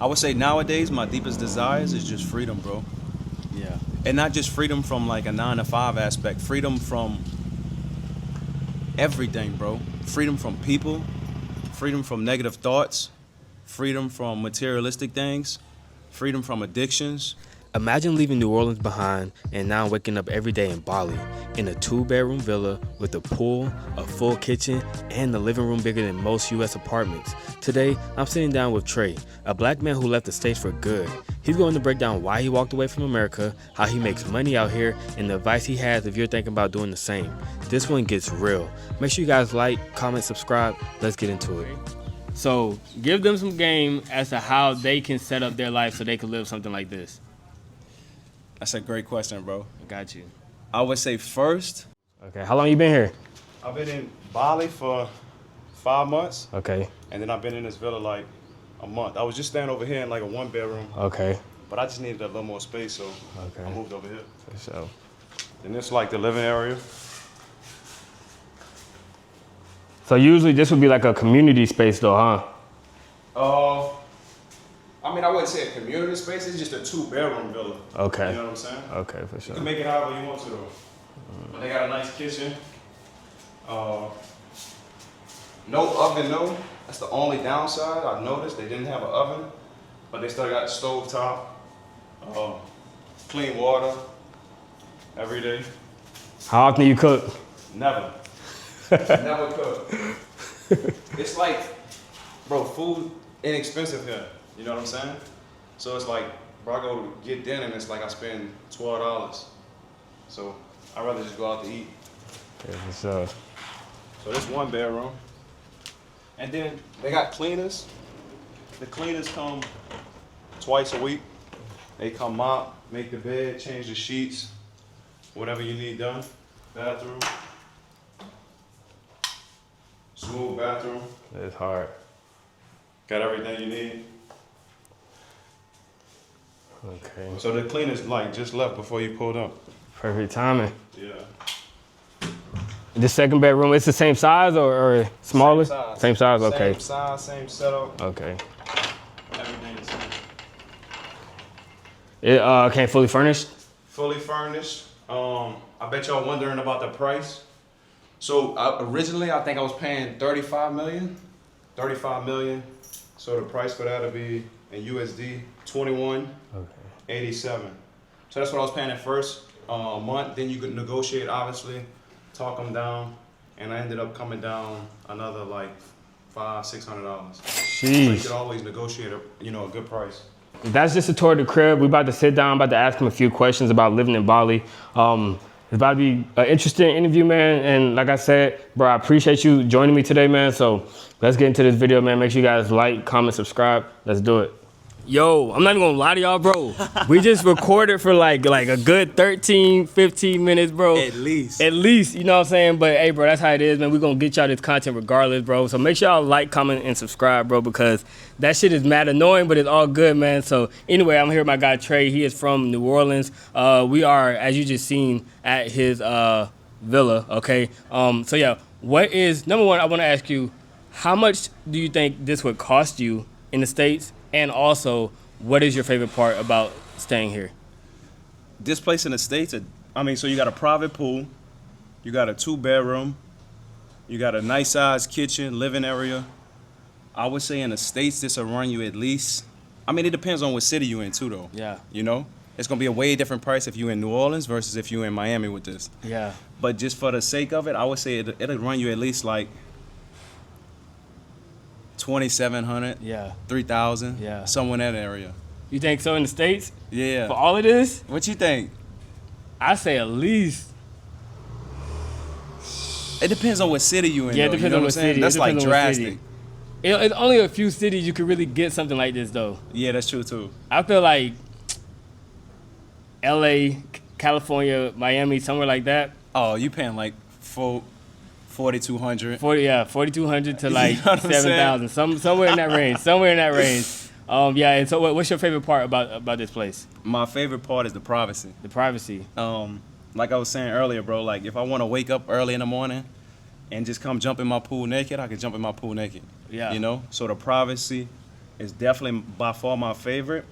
I would say nowadays my deepest desires is just freedom, bro. Yeah. And not just freedom from like a 9 to 5 aspect, freedom from everything, bro. Freedom from people, freedom from negative thoughts, freedom from materialistic things, freedom from addictions. Imagine leaving New Orleans behind and now waking up every day in Bali in a 2-bedroom villa with a pool, a full kitchen, and the living room bigger than most U.S. apartments. Today, I'm sitting down with Trey, a black man who left the States for good. He's going to break down why he walked away from America, how he makes money out here, and the advice he has if you're thinking about doing the same. This one gets real. Make sure you guys like, comment, subscribe. Let's get into it. So, give them some game as to how they can set up their life so they can live something like this. That's a great question, bro. I got you. I would say first, Okay, how long you been here? I've been in Bali for 5 months, Okay, and then I've been in this villa like a month. I was just staying over here in like a 1-bedroom, okay, but I just needed a little more space, so okay. I moved over here. For sure. And this like the living area. So usually this would be like a community space though, huh? I mean, I wouldn't say a community space. It's just a 2-bedroom villa. Okay. You know what I'm saying? Okay, for You sure. can make it however you want to, though. But they got a nice kitchen. No oven, no. That's the only downside. I noticed they didn't have an oven, but they still got stove top. Clean water every day. How often you cook? Never. Never cook. It's like, bro, food inexpensive here. You know what I'm saying? So it's like, bro, I go get dinner and it's like I spend $12. So I'd rather just go out to eat. Yeah, for sure. So this 1-bedroom. And then they got cleaners. The cleaners come twice a week. They come mop, make the bed, change the sheets, whatever you need done. Bathroom. Smooth bathroom. It's hard. Got everything you need. Okay. So the cleaners like just left before you pulled up. Perfect timing. Yeah. This second bedroom, it's the same size or smaller? Same size, okay. Same size, same setup. Okay. Everything is It came fully furnished? fully furnished. I bet y'all wondering about the price. So originally, I think I was paying 35 million. 35 million. So the price for that would be in USD 21.87. So that's what I was paying at first a month. Then you could negotiate, obviously, talk them down, and I ended up coming down another like $500-$600. So you Jeez. could always negotiate a good price. That's just a tour of the crib. We about to sit down, about to ask him a few questions about living in Bali. It's about to be an interesting interview, man. And like I said, bro, I appreciate you joining me today, man. So let's get into this video, man. Make sure you guys like, comment, subscribe. Let's do it. Yo, I'm not even gonna lie to y'all, bro. We just recorded for like a good 13, 15 minutes, bro. At least. At least, you know what I'm saying? But hey, bro, that's how it is, man. We're gonna get y'all this content regardless, bro. So make sure y'all like, comment, and subscribe, bro, because that shit is mad annoying, but it's all good, man. So anyway, I'm here with my guy Trey. He is from New Orleans. We are, as you just seen, at his villa, okay? So yeah, what is, number one, I wanna ask you, how much do you think this would cost you in the States? And also, what is your favorite part about staying here? This place in the States, so you got a private pool, you got a 2-bedroom, you got a nice sized kitchen, living area. I would say in the States, this will run you at least, it depends on what city you're in too, though. Yeah. You know? It's gonna be a way different price if you're in New Orleans versus if you're in Miami with this. Yeah. But just for the sake of it, I would say it'll run you at least like 2,700, Yeah. 3,000, Yeah. somewhere in that area. You think so in the States? Yeah. For all of this? What you think? I say at least. It depends on what city you in. Yeah, it though, depends you know on what what I'm saying? city. That's It like depends on what drastic. city. It's only a few cities you could really get something like this, though. Yeah, that's true too. I feel like LA, California, Miami, somewhere like that. Oh, you paying like 4,200. 4,200 to like You know what I'm 7,000, somewhere in that range. Somewhere in that range. Yeah. And so, what's your favorite part about this place? My favorite part is the privacy. The privacy. Like I was saying earlier, bro. Like if I want to wake up early in the morning and just come jump in my pool naked, I can jump in my pool naked. Yeah. You know. So the privacy, is definitely by far my favorite,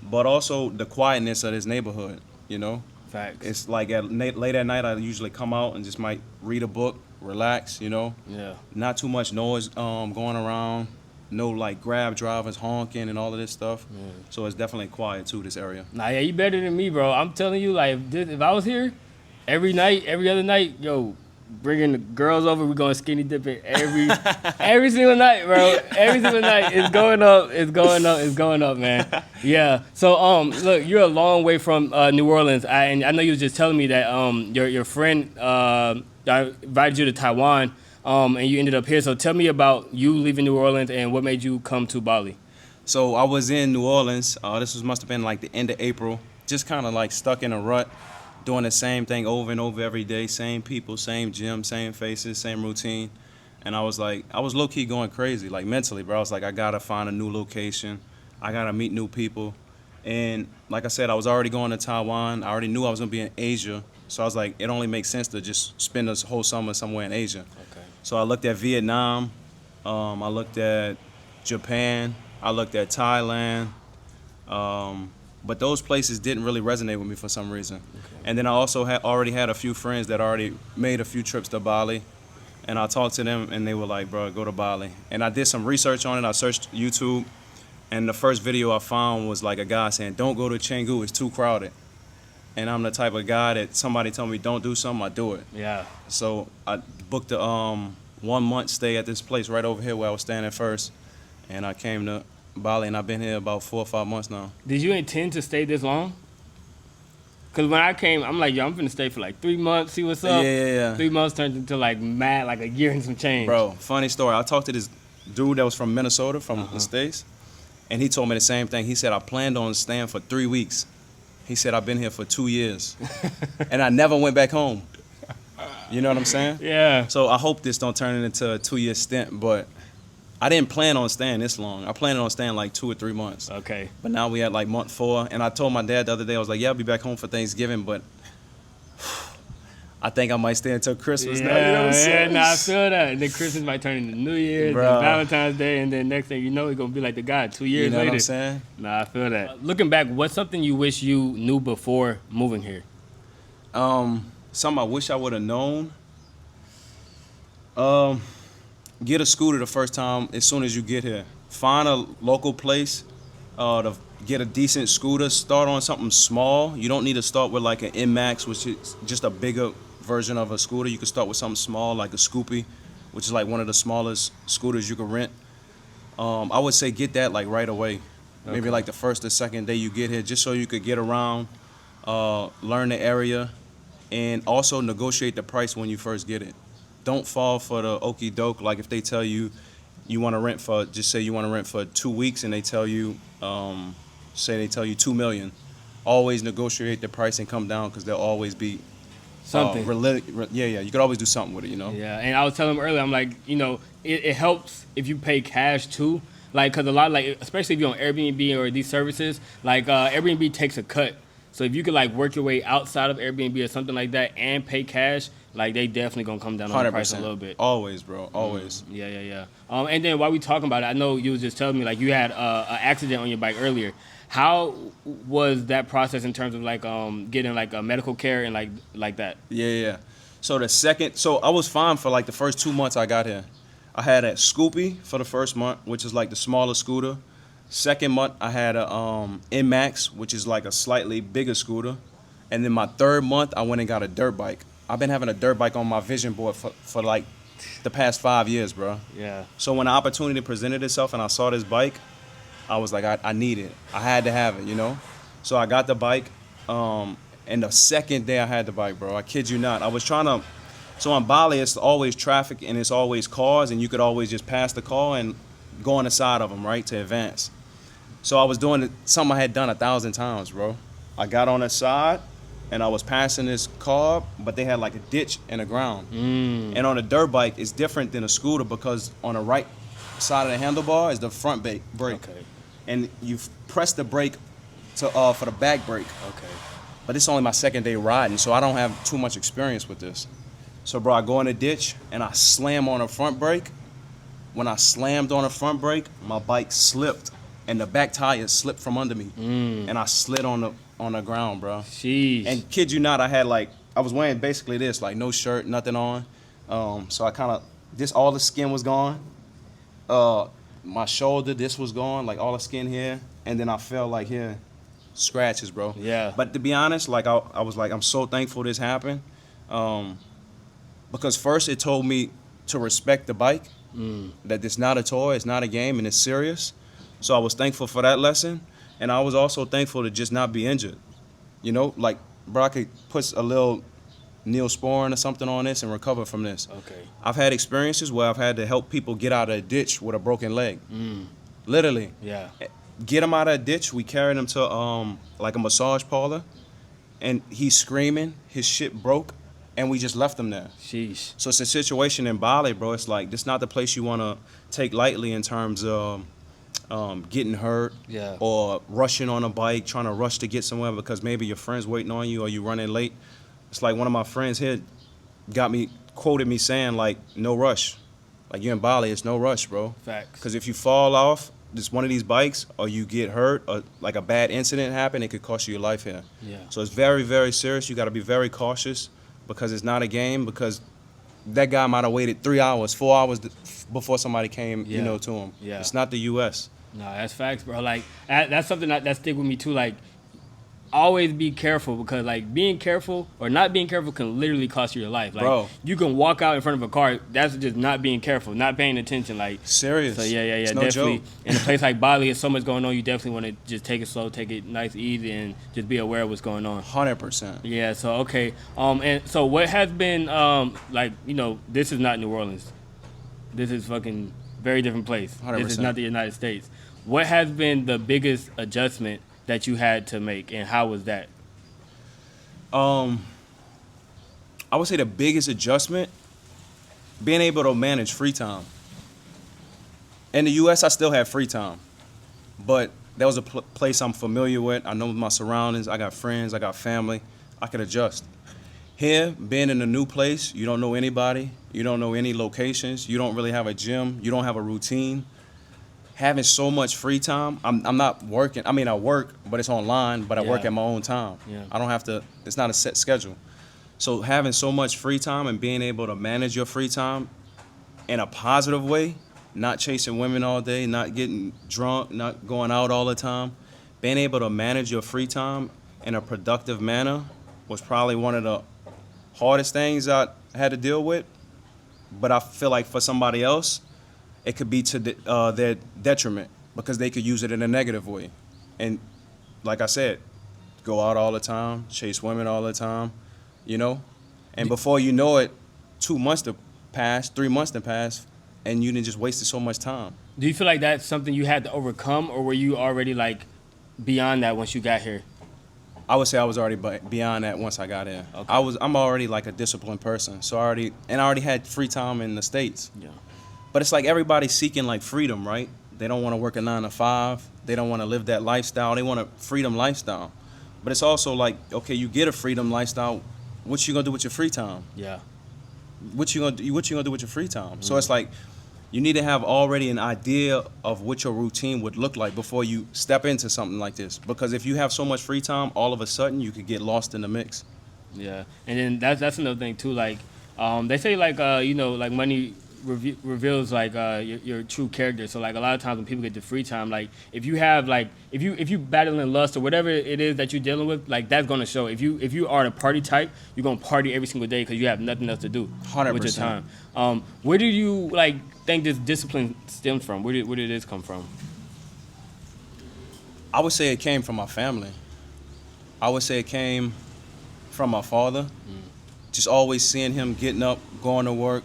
but also the quietness of this neighborhood, you know? Facts. It's like late at night, I usually come out and just might read a book, relax, you know? Yeah. Not too much noise going around, no like grab drivers honking and all of this stuff. So it's definitely quiet too, this area. Nah, yeah, you better than me, bro. I'm telling you, like, if I was here every night, every other night, yo, bringing the girls over, we going skinny dipping every single night, bro. Every single night, it's going up, it's going up, it's going up, man. Yeah. So, look, you're a long way from New Orleans, and I know you was just telling me that your friend invited you to Taiwan, and you ended up here. So tell me about you leaving New Orleans and what made you come to Bali. So I was in New Orleans. Must have been like the end of April. Just kind of like stuck in a rut, doing the same thing over and over every day. Same people, same gym, same faces, same routine. And I was low key going crazy, like mentally, bro. I was like, I gotta find a new location. I gotta meet new people. And like I said, I was already going to Taiwan. I already knew I was gonna be in Asia. So I was like, it only makes sense to just spend this whole summer somewhere in Asia. Okay. So I looked at Vietnam. I looked at Japan. I looked at Thailand, but those places didn't really resonate with me for some reason. Okay. And then I also already had a few friends that already made a few trips to Bali, and I talked to them, and they were like, bro, go to Bali. And I did some research on it. I searched YouTube, and the first video I found was like a guy saying, don't go to Canggu, it's too crowded. And I'm the type of guy that somebody told me don't do something, I do it. Yeah. So I booked a 1 month stay at this place right over here where I was staying at first, and I came to Bali, and I've been here about 4 or 5 months now. Did you intend to stay this long? Because when I came, I'm like, yo, I'm finna stay for like 3 months, see what's up. Yeah. 3 months turned into like mad, like a year and some change. Bro, funny story. I talked to this dude that was from Minnesota, from the States, and he told me the same thing. He said, I planned on staying for 3 weeks. He said, I've been here for 2 years, and I never went back home. You know what I'm saying? Yeah. So I hope this don't turn it into a 2-year stint, but I didn't plan on staying this long. I planned on staying like 2 or 3 months. Okay. But now we at like month 4, and I told my dad the other day, I was like, yeah, I'll be back home for Thanksgiving, but I think I might stay until Christmas now. You know what I'm saying? I feel that. And then Christmas might turn into New Year's, Bro. and Valentine's Day, and then next thing you know, it's gonna be like the guy 2 years You know later. what I'm saying? Nah, I feel that. Looking back, what's something you wish you knew before moving here? Something I wish I would have known. Get a scooter the first time as soon as you get here. Find a local place to get a decent scooter. Start on something small. You don't need to start with like an NMAX, which is just a bigger version of a scooter. You can start with something small like a Scoopy, which is like one of the smallest scooters you can rent. I would say get that like right away. Okay. Maybe like the first or second day you get here, just so you could get around, learn the area, and also negotiate the price when you first get it. Don't fall for the okie doke. Like if they tell you you want to rent for, just say you want to rent for 2 weeks, and they tell you, say they tell you $2 million. Always negotiate the price and come down, because they'll always be Something. Yeah. You could always do something with it, you know. Yeah, and I was telling him earlier, I'm like, you know, it helps if you pay cash too. Like, because a lot, like, especially if you're on Airbnb or these services, like Airbnb takes a cut. So if you could like work your way outside of Airbnb or something like that and pay cash, like they definitely gonna come down on the price a little bit. Always, bro. Always. Yeah. And then while we talking about it, I know you was just telling me like you had an accident on your bike earlier. How was that process in terms of like getting like a medical care and like that? Yeah. So I was fine for like the first 2 months I got here. I had a Scoopy for the first month, which is like the smaller scooter. Second month, I had a NMAX, which is like a slightly bigger scooter. And then my third month, I went and got a dirt bike. I've been having a dirt bike on my vision board for like the past 5 years, bro. Yeah. So when the opportunity presented itself and I saw this bike, I was like, I need it. I had to have it, you know? So I got the bike, and the second day I had the bike, bro, I kid you not. So on Bali, it's always traffic and it's always cars, and you could always just pass the car and go on the side of them, right, to advance. So I was doing something I had done 1,000 times, bro. I got on the side, and I was passing this car, but they had like a ditch in the ground. And on a dirt bike, it's different than a scooter, because on the right side of the handlebar is the front brake. Okay. And you press the brake for the back brake. Okay. But it's only my second day riding, so I don't have too much experience with this. So, bro, I go in the ditch, and I slam on the front brake. When I slammed on the front brake, my bike slipped and the back tire slipped from under me, and I slid on the ground, bro. Sheesh. And kid you not, I was wearing basically this, like no shirt, nothing on. So I kind of all the skin was gone. My shoulder, this was gone, like all the skin here, and then I felt like here, scratches, bro. Yeah. But to be honest, like I was like, I'm so thankful this happened, because first it told me to respect the bike, that it's not a toy, it's not a game, and it's serious. So I was thankful for that lesson, and I was also thankful to just not be injured. You know, like, bro, I could put a little Neosporin or something on this and recover from this. Okay. I've had experiences where I've had to help people get out of a ditch with a broken leg. Literally. Yeah. Get them out of a ditch. We carried him to like a massage parlor, and he's screaming. His shit broke, and we just left him there. Sheesh. So it's a situation in Bali, bro. It's like, this not the place you want to take lightly in terms of getting hurt, Yeah. or rushing on a bike, trying to rush to get somewhere because maybe your friend's waiting on you or you running late. It's like one of my friends here quoted me saying, like, no rush. Like, you're in Bali, it's no rush, bro. Facts. Because if you fall off just one of these bikes, or you get hurt, or like a bad incident happen, it could cost you your life here. Yeah. So it's very, very serious. You got to be very cautious, because it's not a game, because that guy might have waited 3 hours, 4 hours before somebody came, Yeah. to him. Yeah. It's not the U.S. No, that's facts, bro. Like, that's something that stick with me too. Like, always be careful, because like being careful or not being careful can literally cost you your life. Like, Bro. you can walk out in front of a car. That's just not being careful, not paying attention. Like, Serious. so yeah, It's no definitely. joke. In a place like Bali, there's so much going on. You definitely want to just take it slow, take it nice, easy, and just be aware of what's going on. 100%. Yeah. So okay. And so what has been like, this is not New Orleans. This is fucking very different place. 100%. This is not the United States. What has been the biggest adjustment that you had to make, and how was that? I would say the biggest adjustment, being able to manage free time. In the U.S., I still have free time, but that was a place I'm familiar with. I know my surroundings. I got friends. I got family. I could adjust. Here, being in a new place, you don't know anybody. You don't know any locations. You don't really have a gym. You don't have a routine. Having so much free time, I'm not working. I mean, I work, but it's online, but I work Yeah. at my own time. Yeah. I don't have to, it's not a set schedule. So having so much free time and being able to manage your free time in a positive way, not chasing women all day, not getting drunk, not going out all the time, being able to manage your free time in a productive manner was probably one of the hardest things I had to deal with. But I feel like for somebody else, it could be to their detriment, because they could use it in a negative way. And like I said, go out all the time, chase women all the time, And before you know it, 2 months to pass, 3 months to pass, and you didn't just wasted so much time. Do you feel like that's something you had to overcome, or were you already like beyond that once you got here? I would say I was already beyond that once I got in. Okay. I'm already like a disciplined person, so I already had free time in the States. Yeah. But it's like everybody's seeking like freedom, right? They don't want to work a 9 to 5. They don't want to live that lifestyle. They want a freedom lifestyle. But it's also like, okay, you get a freedom lifestyle. What you gonna do with your free time? Yeah. What you gonna do with your free time? So it's like, you need to have already an idea of what your routine would look like before you step into something like this. Because if you have so much free time, all of a sudden you could get lost in the mix. Yeah. And then that's another thing too. Like, they say like like money reveals like your true character. So like a lot of times when people get the free time, like if you have like if you battling lust or whatever it is that you're dealing with, like that's gonna show. If you are the party type, you're gonna party every single day because you have nothing else to do 100%. with your time. Where do you like think this discipline stems from? Where did this come from? I would say it came from my family. I would say it came from my father. Just always seeing him getting up, going to work,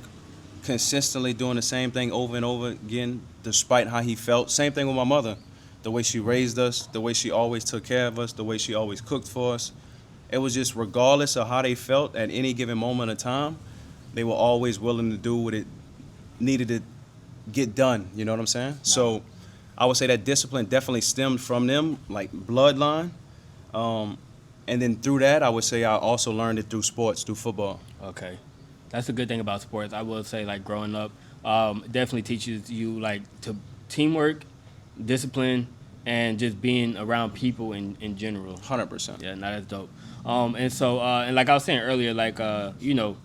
consistently doing the same thing over and over again, despite how he felt. Same thing with my mother. The way she raised us, the way she always took care of us, the way she always cooked for us. It was just regardless of how they felt at any given moment of time, they were always willing to do what it needed to get done. You know what I'm saying? No. So I would say that discipline definitely stemmed from them, like bloodline. And then through that, I would say I also learned it through sports, through football. Okay. That's a good thing about sports. I will say, like, growing up, definitely teaches you, like, to teamwork, discipline, and just being around people in general. 100%. Yeah, no, that's dope. And so and like I was saying earlier, like you know,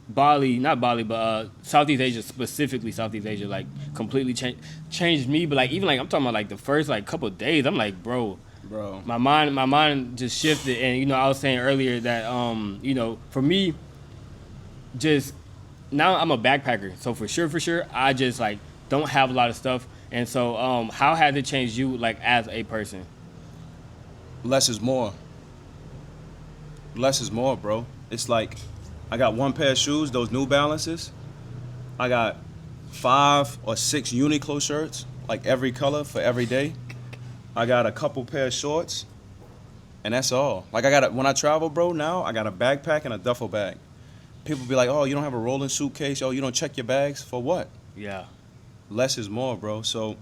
Bali, not Bali, but Southeast Asia, specifically Southeast Asia, like completely changed me. But like even like I'm talking about like the first like couple of days, I'm like, bro, my mind just shifted. And you know, I was saying earlier that you know, for me, just now I'm a backpacker, so for sure, I just like don't have a lot of stuff. And so, how has it changed you like as a person? Less is more. Less is more, bro. It's like I got one pair of shoes, those New Balances. I got 5 or 6 Uniqlo shirts, like every color for every day. I got a couple pair of shorts, and that's all. Like when I travel, bro, now I got a backpack and a duffel bag. People be like, oh, you don't have a rolling suitcase? Oh, you don't check your bags? For what? Yeah. Less is more, bro. So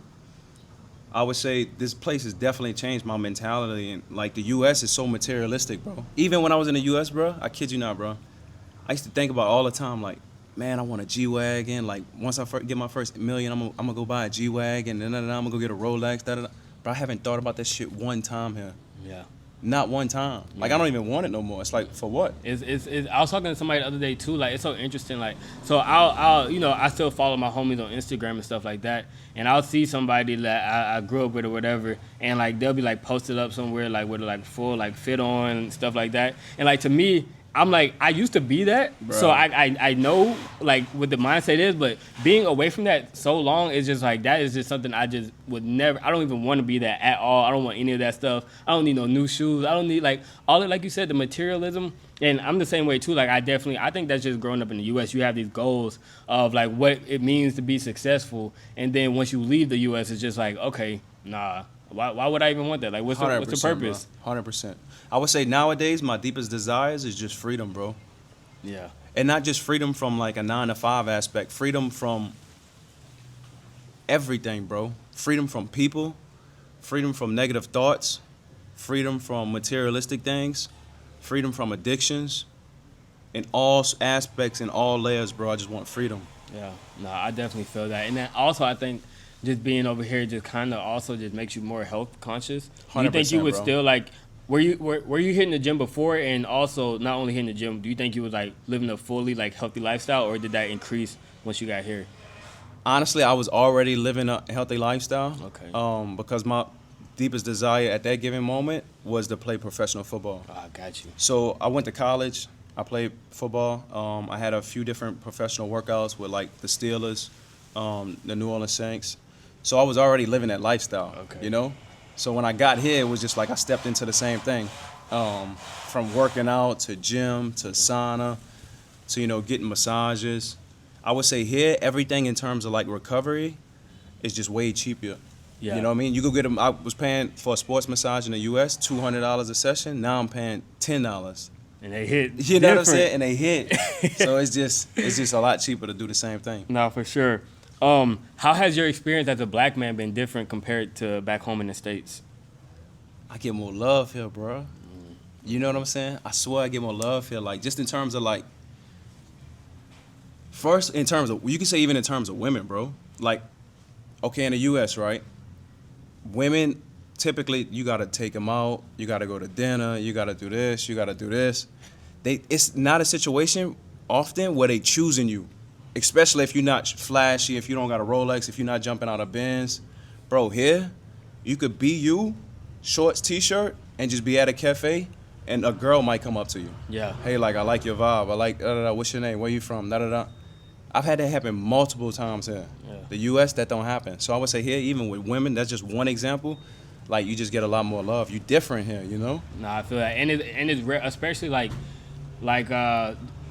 I would say this place has definitely changed my mentality. And like the U.S. is so materialistic, bro. Even when I was in the U.S., bro, I kid you not, bro. I used to think about all the time, like, man, I want a G-Wagon. Like, once I get my first million, I'm gonna go buy a G-Wagon. And then I'm gonna go get a Rolex. But I haven't thought about that shit one time here. Yeah. Not one time. Like, I don't even want it no more. It's like, for what? I was talking to somebody the other day too. Like, it's so interesting. Like, so I'll you know, I still follow my homies on Instagram and stuff like that. And I'll see somebody that I grew up with or whatever, and like they'll be like posted up somewhere like with like full like fit on and stuff like that. And like to me, I'm like, I used to be that, bro. So I know like what the mindset is, but being away from that so long is just like, that is just something I just would never, I don't even want to be that at all. I don't want any of that stuff. I don't need no new shoes. I don't need like all like you said, the materialism. And I'm the same way too. Like I think that's just growing up in the U.S. You have these goals of like what it means to be successful. And then once you leave the U.S., it's just like, okay, nah. Why would I even want that? Like, what's the purpose? 100%. I would say nowadays my deepest desires is just freedom, bro. Yeah. And not just freedom from like a 9-to-5 aspect. Freedom from everything, bro. Freedom from people. Freedom from negative thoughts. Freedom from materialistic things. Freedom from addictions. In all aspects, in all layers, bro. I just want freedom. Yeah. No, I definitely feel that. And then also, I think just being over here just kind of also just makes you more health conscious. Do you think you would still like, were you hitting the gym before, and also not only hitting the gym, do you think you was like living a fully like healthy lifestyle, or did that increase once you got here? Honestly, I was already living a healthy lifestyle. Okay. Because my deepest desire at that given moment was to play professional football. Oh, I got you. So I went to college. I played football. I had a few different professional workouts with like the Steelers, the New Orleans Saints. So I was already living that lifestyle, you know? So when I got here, it was just like I stepped into the same thing. From working out to gym to sauna to, you know, getting massages. I would say here, everything in terms of like recovery is just way cheaper. Yeah. You know what I mean? You go get them. I was paying for a sports massage in the U.S., $200 a session. Now I'm paying $10. And they hit. You know what I'm saying? And they hit. So it's just a lot cheaper to do the same thing. No, for sure. How has your experience as a black man been different compared to back home in the States? I get more love here, bro. You know what I'm saying? I swear I get more love here. Like, just in terms of, like, first, in terms of, you can say even in terms of women, bro. Like, okay, in the U.S., right? Women, typically, you got to take them out. You got to go to dinner. You got to do this. You got to do this. It's not a situation often where they choosing you. Especially if you're not flashy, if you don't got a Rolex, if you're not jumping out of Benz. Bro, here, you could be you, shorts, T-shirt, and just be at a cafe, and a girl might come up to you. Yeah. Hey, like, I like your vibe. I like, what's your name? Where you from? Da-da-da. I've had that happen multiple times here. Yeah. The U.S., that don't happen. So I would say here, even with women, that's just one example. Like, you just get a lot more love. You different here, you know? Nah, I feel that. And it's rare, especially like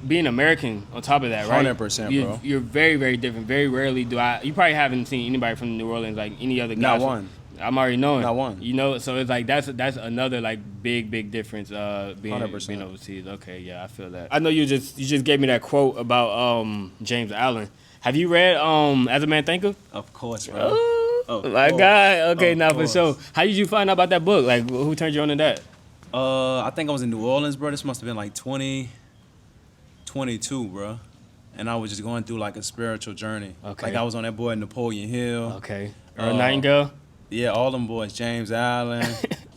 being American on top of that, right? 100%, bro. You're very, very different. Very rarely you probably haven't seen anybody from New Orleans, like any other guy. Not one. I'm already knowing. Not one. You know, so it's like that's another like big difference being 100%. overseas. Okay, yeah, I feel that. I know you just gave me that quote about James Allen. Have you read As a Man Thinketh? Of course, bro. My God. Okay, now for sure. How did you find out about that book? Like, who turned you on to that? I think I was in New Orleans, bro. This must have been like 2022, bro. And I was just going through like a spiritual journey. Okay. Like I was on that boy Napoleon Hill. Okay. Earl Nightingale? Yeah, all them boys. James Allen,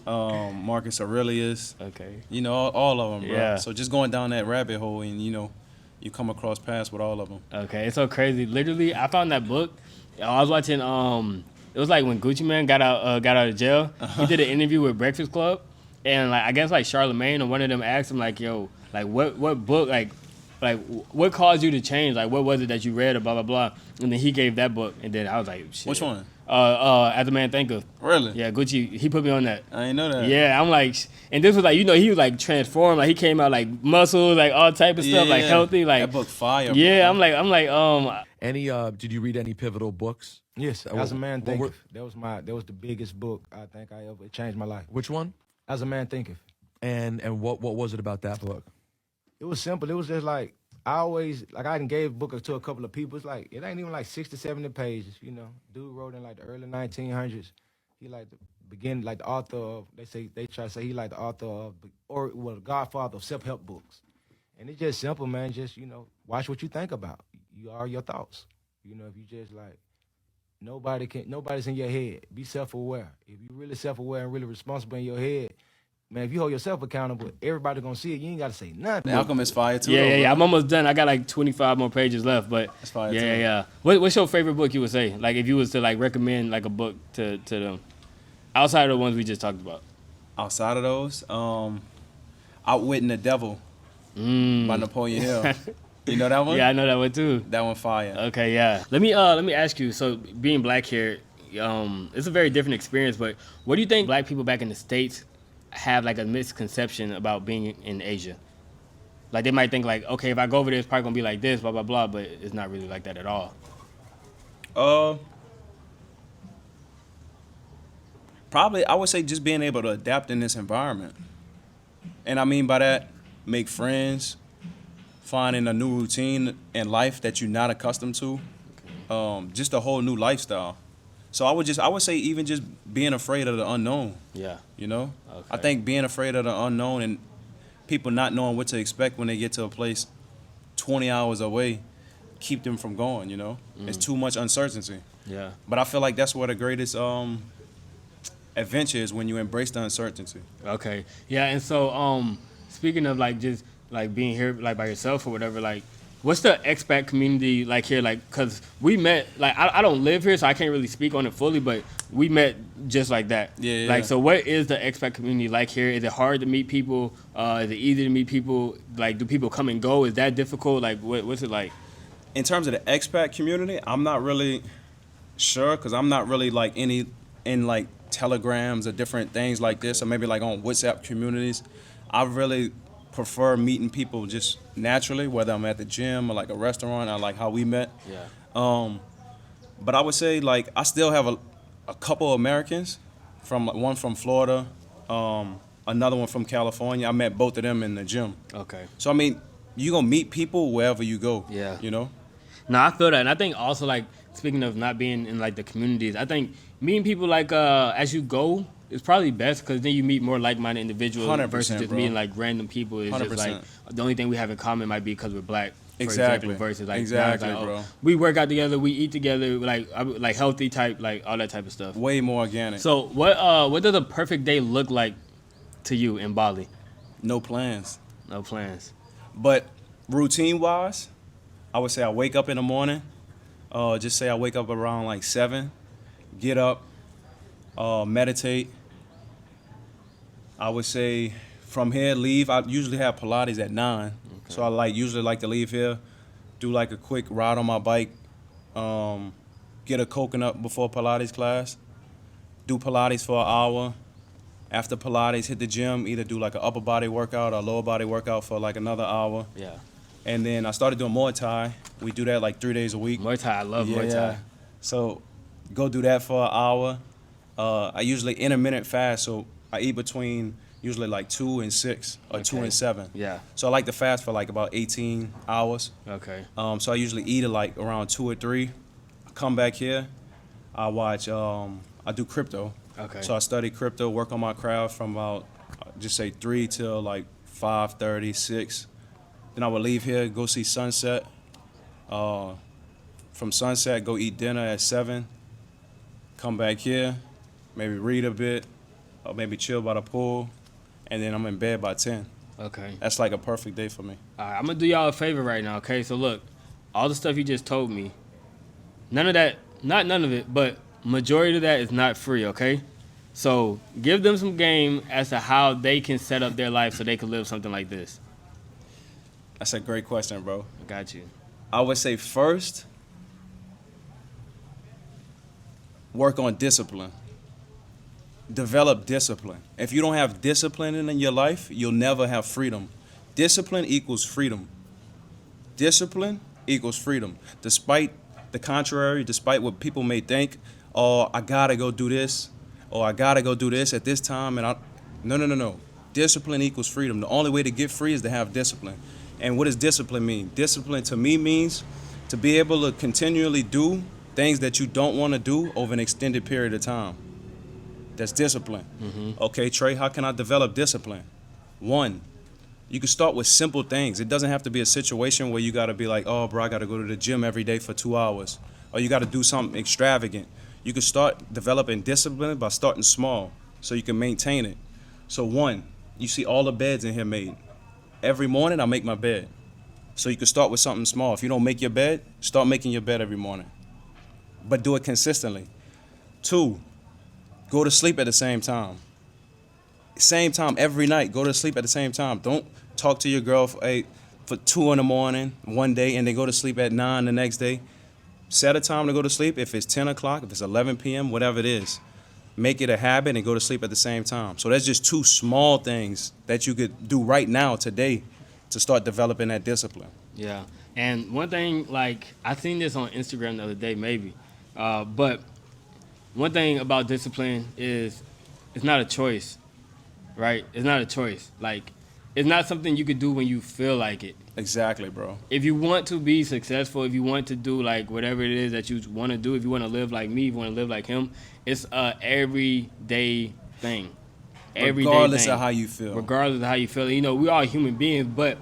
Marcus Aurelius. Okay. You know, all of them, bro. Yeah. So just going down that rabbit hole and, you come across paths with all of them. Okay, it's so crazy. Literally, I found that book. I was watching. It was like when Gucci Man got out of jail. He did an interview with Breakfast Club, and like I guess like Charlemagne or one of them asked him like, "Yo, like what book like what caused you to change? Like what was it that you read or blah blah blah?" And then he gave that book, and then I was like, "Shit." Which one? As a Man Thinketh. Really? Yeah, Gucci. He put me on that. I didn't know that. Yeah, I'm like, and this was like, he was like transformed. Like he came out like muscles, like all type of stuff, like healthy. Like that book fire. Yeah, bro. I'm like. Any did you read any pivotal books? Yes, As a Man what were- Thinketh. That was the biggest book I think it changed my life. Which one? As a Man Thinketh. And what was it about that book? It was simple. It was just like I done gave book to a couple of people. It's like it ain't even like 60, 70 pages. Dude wrote in like the early 1900s. He like the author of. They try to say he like the author of the godfather of self-help books. And it's just simple, man. Just watch what you think about. You are your thoughts. If you just like nobody's in your head. Be self-aware. If you really self-aware and really responsible in your head, man, if you hold yourself accountable, everybody gonna see it. You ain't gotta say nothing. The Alchemist fire too. Yeah. I'm almost done. I got like 25 more pages left, but That's fire yeah, too. yeah. What's your favorite book you would say? Like if you was to like recommend like a book to them, outside of the ones we just talked about. Outside of those, Outwitting the Devil by Napoleon Hill. You know that one? Yeah, I know that one too. That one fire. Okay, yeah. Let me ask you. So being black here, it's a very different experience. But what do you think black people back in the States have like a misconception about being in Asia? Like they might think like, okay, if I go over there, it's probably gonna be like this, blah blah blah. But it's not really like that at all. Probably, I would say just being able to adapt in this environment. And I mean by that, make friends, finding a new routine in life that you're not accustomed to, just a whole new lifestyle. So I would say even just being afraid of the unknown. Yeah. Okay. I Okay. think being afraid of the unknown and people not knowing what to expect when they get to a place 20 hours away keep them from going, It's too much uncertainty. Yeah. But I feel like that's where the greatest adventure is, when you embrace the uncertainty. Okay. Yeah, and so speaking of like just like being here like by yourself or whatever, like what's the expat community like here? Like, cause we met, like I don't live here, so I can't really speak on it fully, but we met just like that. Yeah. Like, so what is the expat community like here? Is it hard to meet people? Is it easy to meet people? Like, do people come and go? Is that difficult? Like, what's it like? In terms of the expat community, I'm not really sure, because I'm not really like in like telegrams or different things like this, or maybe like on WhatsApp communities. I really prefer meeting people just naturally, whether I'm at the gym or like a restaurant, or like how we met. Yeah. But I would say like I still have a couple Americans, one from Florida, another one from California. I met both of them in the gym. Okay. So I mean, you gonna meet people wherever you go. Yeah. No, I feel that, and I think also like speaking of not being in like the communities, I think meeting people like as you go is probably best, because then you meet more like-minded individuals 100%, versus just bro. meeting like random people. It's just 100%. like the only thing we have in common might be because we're black. For Exactly. example, versus like, Exactly, now it's like, bro. we work out together, we eat together, like healthy type, like all that type of stuff. way more organic. So what does a perfect day look like to you in Bali? No plans. No plans. But routine-wise, I would say I wake up in the morning. Just say I wake up around like 7, get up, meditate. I would say from here, leave. I usually have Pilates at 9. Okay. So I usually like to leave here, do like a quick ride on my bike, get a coconut before Pilates class, do Pilates for an hour. After Pilates, hit the gym, either do like an upper body workout or lower body workout for like another hour. Yeah. And then I started doing Muay Thai. We do that like 3 days a week. Muay Thai, I love Muay Thai. So go do that for an hour. I usually intermittent fast, so I eat between usually like 2 and 6 or 2 Okay. and 7. Yeah. So I like to fast for like about 18 hours. Okay. So I usually eat at like around 2 or 3. I come back here. I watch, I do crypto. Okay. So I study crypto, work on my craft from about, just say 3 till like 5:30, 6. Then I would leave here, go see sunset. From sunset, go eat dinner at 7. Come back here, maybe read a bit, or maybe chill by the pool, and then I'm in bed by 10. Okay. That's like a perfect day for me. All right, I'm gonna do y'all a favor right now, okay? So look, all the stuff you just told me, none of that, not none of it, but majority of that is not free, okay? So give them some game as to how they can set up their life so they can live something like this. That's a great question, bro. I got you. I would say first, work on discipline. Develop discipline. If you don't have discipline in your life, you'll never have freedom. Discipline equals freedom. Discipline equals freedom. Despite the contrary, despite what people may think, oh, I gotta go do this, or I gotta go do this at this time, and no. Discipline equals freedom. The only way to get free is to have discipline. And what does discipline mean? Discipline to me means to be able to continually do things that you don't want to do over an extended period of time. That's discipline. Okay, Trey, how can I develop discipline? One, you can start with simple things. It doesn't have to be a situation where you got to be like, oh, bro, I got to go to the gym every day for 2 hours. Or you got to do something extravagant. You can start developing discipline by starting small so you can maintain it. So one, you see all the beds in here made. Every morning I make my bed. So you can start with something small. If you don't make your bed, start making your bed every morning. But do it consistently. Two, go to sleep at the same time. Same time every night. Go to sleep at the same time. Don't talk to your girl for 2 in the morning one day and then go to sleep at 9 the next day. Set a time to go to sleep. If it's 10 o'clock, if it's 11 p.m., whatever it is. Make it a habit and go to sleep at the same time. So that's just 2 small things that you could do right now, today, to start developing that discipline. Yeah. And one thing, like, I seen this on Instagram the other day, maybe. But one thing about discipline is it's not a choice, right? It's not a choice. Like, it's not something you could do when you feel like it. Exactly, bro. If you want to be successful, if you want to do, like, whatever it is that you want to do, if you want to live like me, if you want to live like him, it's a everyday thing. Regardless of how you feel. Regardless of how you feel. You know, we are human beings, but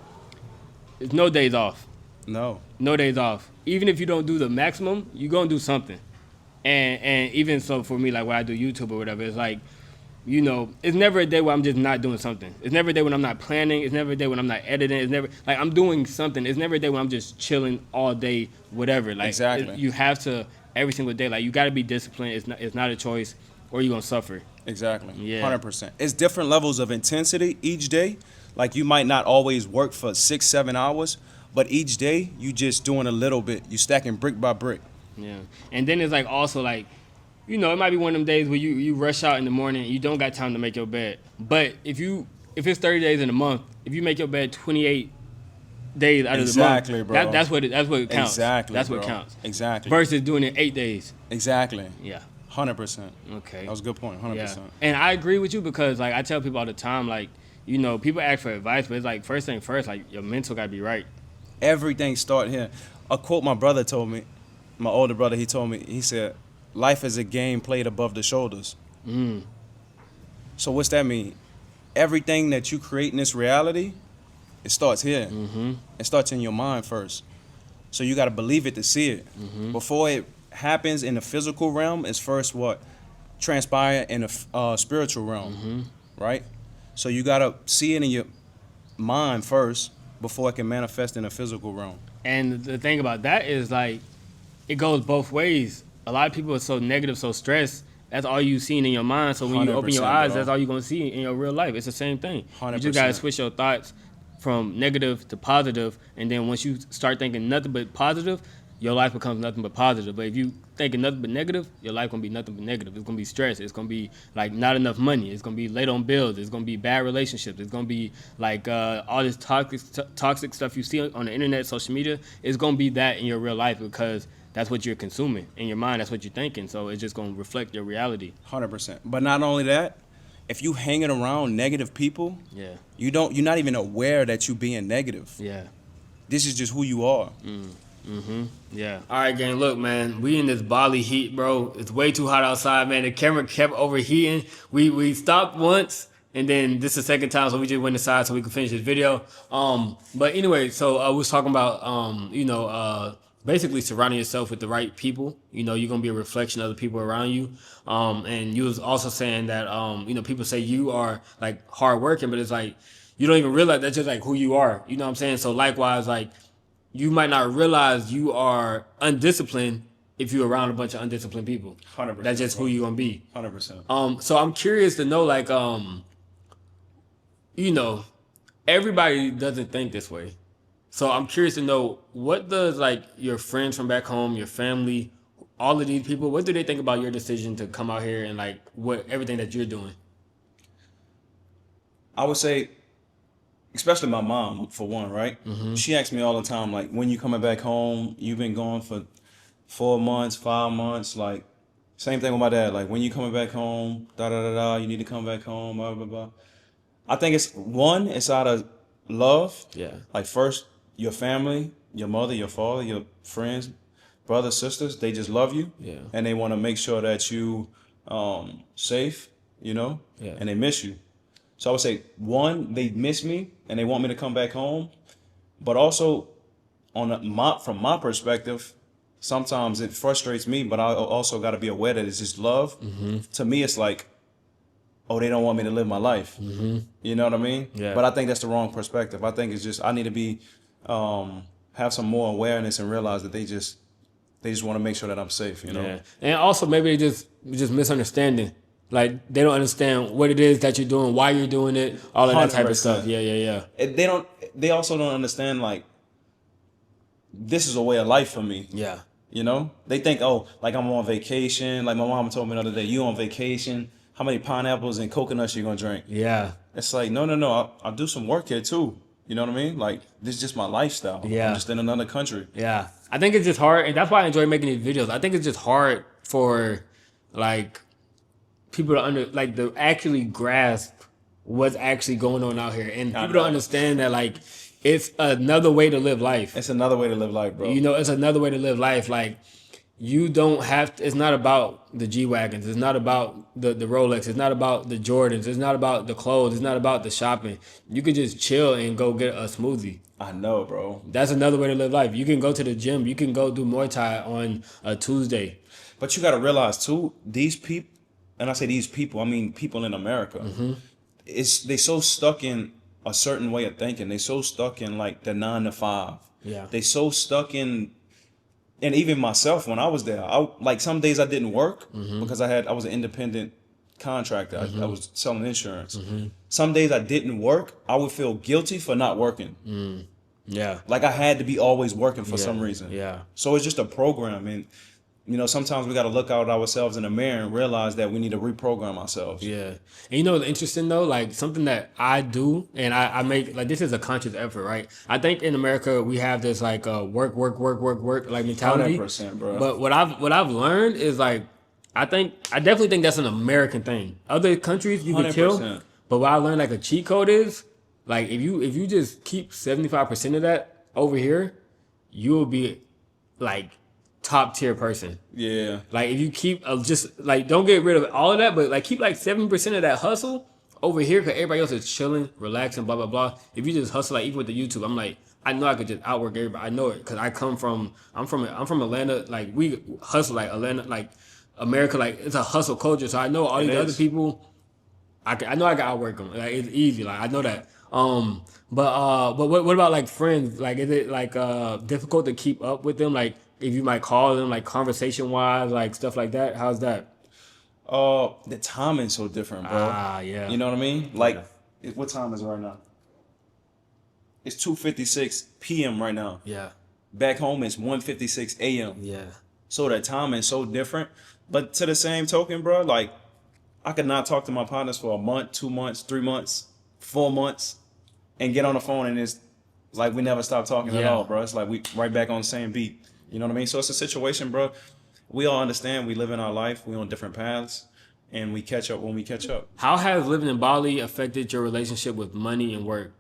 there's no days off. No. No days off. Even if you don't do the maximum, you're going to do something. And even so for me, like when I do YouTube or whatever, it's like, you know, it's never a day where I'm just not doing something. It's never a day when I'm not planning. It's never a day when I'm not editing. It's never, like, I'm doing something. It's never a day when I'm just chilling all day, whatever. Like, exactly. You have to, every single day, like, you got to be disciplined. It's not a choice, or you're going to suffer. Exactly. Yeah. 100%. It's different levels of intensity each day. Like, you might not always work for 6-7 hours, but each day you just doing a little bit. You stacking brick by brick. Yeah. And then it's like also like, you know, it might be one of them days where you rush out in the morning and you don't got time to make your bed. But if it's 30 days in a month, if you make your bed 28 days out of the month, bro. That's what it counts. Exactly, That's bro. what counts. Exactly. Versus doing it 8 days. Exactly. Yeah. 100%. Okay. That was a good point. 100%. Yeah. And I agree with you because, like, I tell people all the time, like, you know, people ask for advice, but it's like, first thing first, like, your mental got to be right. Everything start here. A quote my brother told me, my older brother, he told me, he said, life is a game played above the shoulders. So what's that mean? Everything that you create in this reality, it starts here. It starts in your mind first. So you got to believe it to see it. Before it happens in the physical realm, it's first what? Transpire in the spiritual realm, right? So you got to see it in your mind first before it can manifest in the physical realm. And the thing about that is, like, it goes both ways. A lot of people are so negative, so stressed. That's all you seen in your mind. So when you open your eyes, bro. That's all you're going to see in your real life. It's the same thing. 100%. You just got to switch your thoughts from negative to positive. And then once you start thinking nothing but positive, your life becomes nothing but positive. But if you thinking nothing but negative, your life going to be nothing but negative. It's going to be stress. It's going to be, like, not enough money. It's going to be late on bills. It's going to be bad relationships. It's going to be, like, all this toxic stuff you see on the internet, social media. It's going to be that in your real life because that's what you're consuming. In your mind, that's what you're thinking. So it's just going to reflect your reality. 100%. But not only that, if you hanging around negative people, Yeah. you're not even aware that you being negative. Yeah. This is just who you are. Yeah. All right, gang. Look, man, we in this Bali heat, bro. It's way too hot outside, man. The camera kept overheating. We stopped once, and then this is the second time, so we just went inside so we could finish this video. But anyway, so I was talking about, basically surrounding yourself with the right people. You know, you're gonna be a reflection of the people around you. And you was also saying that you know, people say you are like hardworking, but it's like you don't even realize that's just like who you are. You know what I'm saying? So likewise, like you might not realize you are undisciplined if you're around a bunch of undisciplined people. 100%, That's just who you're gonna be. 100%. So I'm curious to know, like, you know, everybody doesn't think this way. So I'm curious to know, what does like your friends from back home, your family, all of these people, what do they think about your decision to come out here and like what everything that you're doing? I would say, especially my mom, for one, right? She asks me all the time, like, when you coming back home? You've been gone for 4 months, 5 months. Like, same thing with my dad. Like, when you coming back home? Da da da da. You need to come back home. Blah blah blah. I think it's out of love. Yeah. Like, first, your family, your mother, your father, your friends, brothers, sisters, they just love you. Yeah. And they want to make sure that you safe, you know? Yeah. And they miss you. So I would say, one, they miss me and they want me to come back home. But also, from my perspective, sometimes it frustrates me, but I also got to be aware that it's just love. To me, it's like, oh, they don't want me to live my life. You know what I mean? Yeah. But I think that's the wrong perspective. I think it's just, I need to be, have some more awareness and realize that they just want to make sure that I'm safe, you know? Yeah. And also maybe they just misunderstanding. Like they don't understand what it is that you're doing, why you're doing it, all of that type of 100%. stuff. Yeah. They also don't understand, like, this is a way of life for me. Yeah. You know, they think, oh, like I'm on vacation. Like my mom told me the other day, you on vacation? How many pineapples and coconuts you gonna drink? Yeah. It's like, no. I'll do some work here too. You know what I mean? Like, this is just my lifestyle. Yeah. I'm just in another country. Yeah. I think it's just hard, and that's why I enjoy making these videos. I think it's just hard for like people to actually grasp what's actually going on out here, and people don't understand that like it's another way to live life. It's another way to live life, bro. You know, it's another way to live life. Like, you don't have to, it's not about the G-Wagons. It's not about the Rolex. It's not about the Jordans. It's not about the clothes. It's not about the shopping. You could just chill and go get a smoothie. I know, bro. That's another way to live life. You can go to the gym. You can go do Muay Thai on a Tuesday. But you got to realize too, these people, and I say these people, I mean people in America, they so stuck in a certain way of thinking. They so stuck in like the 9 to 5. Yeah. They so stuck in, and even myself when I was there, like some days I didn't work because I was an independent contractor. I was selling insurance. Some days I didn't work. I would feel guilty for not working. Yeah. Like I had to be always working for some reason. Yeah. So it's just a program, and you know, sometimes we got to look out at ourselves in the mirror and realize that we need to reprogram ourselves. Yeah. And you know what's interesting though? Like something that I do, and I make, like, this is a conscious effort, right? I think in America we have this like work like mentality. 100%, bro. But what I've learned is like, I definitely think that's an American thing. Other countries you can chill. 100%. But what I learned, like, a cheat code is like, if you just keep 75% of that over here, you will be like top tier person. Yeah. Like if you keep just like, don't get rid of all of that, but like keep like 7% of that hustle over here, because everybody else is chilling, relaxing, blah blah blah. If you just hustle, like even with the YouTube, I'm like, I know I could just outwork everybody. I know it because I'm from Atlanta. Like we hustle like Atlanta, like America, like it's a hustle culture. So I know all these other people. I know I can outwork them. Like it's easy. Like I know that. But what about like friends? Like is it like difficult to keep up with them? Like if you might call them, like conversation wise, like stuff like that. How's that? The timing's so different, bro. Yeah. You know what I mean? Like, what time is it right now? It's 2:56 p.m. right now. Yeah. Back home, it's 1:56 a.m. Yeah. So that timing is so different. But to the same token, bro, like, I could not talk to my partners for a month, 2 months, 3 months, 4 months, and get on the phone, and it's like we never stop talking at all, bro. It's like we right back on the same beat. You know what I mean? So it's a situation, bro. We all understand we live in our life. We on different paths, and we catch up when we catch up. How has living in Bali affected your relationship with money and work?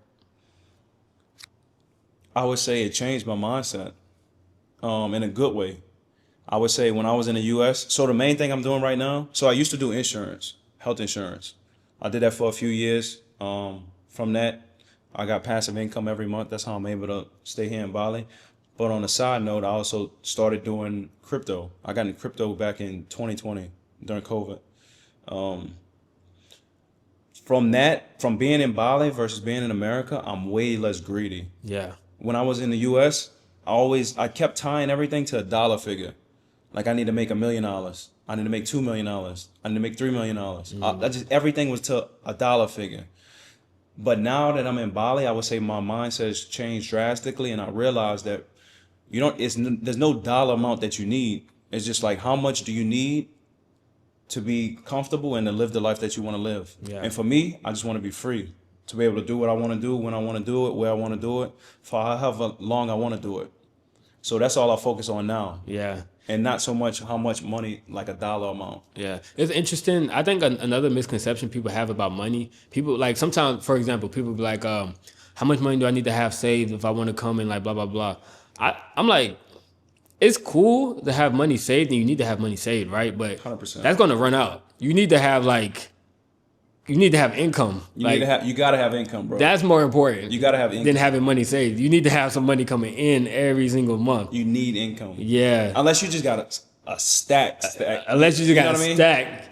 I would say it changed my mindset in a good way. I would say when I was in the U.S., so the main thing I'm doing right now, so I used to do insurance, health insurance. I did that for a few years. From that, I got passive income every month. That's how I'm able to stay here in Bali. But on a side note, I also started doing crypto. I got into crypto back in 2020 during COVID. From being in Bali versus being in America, I'm way less greedy. Yeah. When I was in the US, I kept tying everything to a dollar figure. Like I need to make $1 million. I need to make $2 million. I need to make $3 million. Everything was to a dollar figure. But now that I'm in Bali, I would say my mindset has changed drastically, and I realized that there's no dollar amount that you need. It's just like, how much do you need to be comfortable and to live the life that you want to live? Yeah. And for me, I just want to be free, to be able to do what I want to do, when I want to do it, where I want to do it, for however long I want to do it. So that's all I focus on now. Yeah. And not so much how much money, like a dollar amount. Yeah, it's interesting. I think another misconception people have about money, people like sometimes, for example, people be like, how much money do I need to have saved if I want to come and like blah, blah, blah. I'm like, it's cool to have money saved and you need to have money saved, right? But 100%. that's going to run out. You need to have income. You gotta have income, bro. That's more important. You gotta have income than having money saved. You need to have some money coming in every single month. You need income. Yeah. Unless you just got a stack. Unless you just got know a what I mean? stack.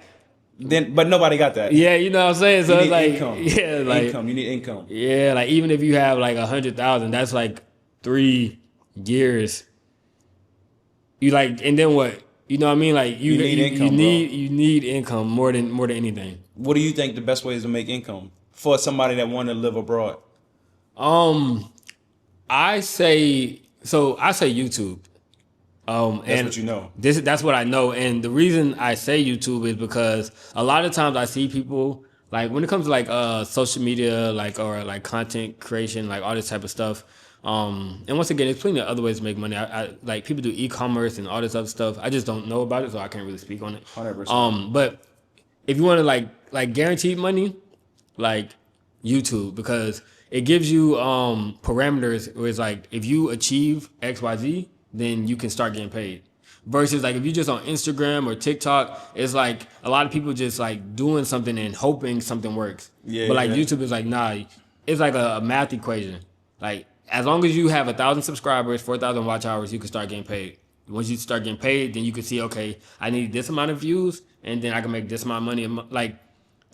Then, but nobody got that. Yeah, you know what I'm saying? So You it's need like, income. yeah, like, income. You need income. yeah, like even if you have like 100,000, that's like 3 years. You like, and then what? You know what I mean? Like You need income, bro. you need income more than anything. What do you think the best way is to make income for somebody that want to live abroad? I say YouTube. That's what you know. That's what I know. And the reason I say YouTube is because a lot of times I see people like when it comes to like social media, like or like content creation, like all this type of stuff. And once again, there's plenty of other ways to make money. I like people do e-commerce and all this other stuff. I just don't know about it, so I can't really speak on it. 100%. But if you want to like guaranteed money, like YouTube, because it gives you parameters where it's like if you achieve XYZ, then you can start getting paid. Versus like if you just on Instagram or TikTok, it's like a lot of people just like doing something and hoping something works. Yeah, but like yeah. YouTube is like, nah, it's like a math equation. Like as long as you have 1,000 subscribers, 4,000 watch hours, you can start getting paid. Once you start getting paid, then you can see, okay, I need this amount of views, and then I can make this amount of money. Like,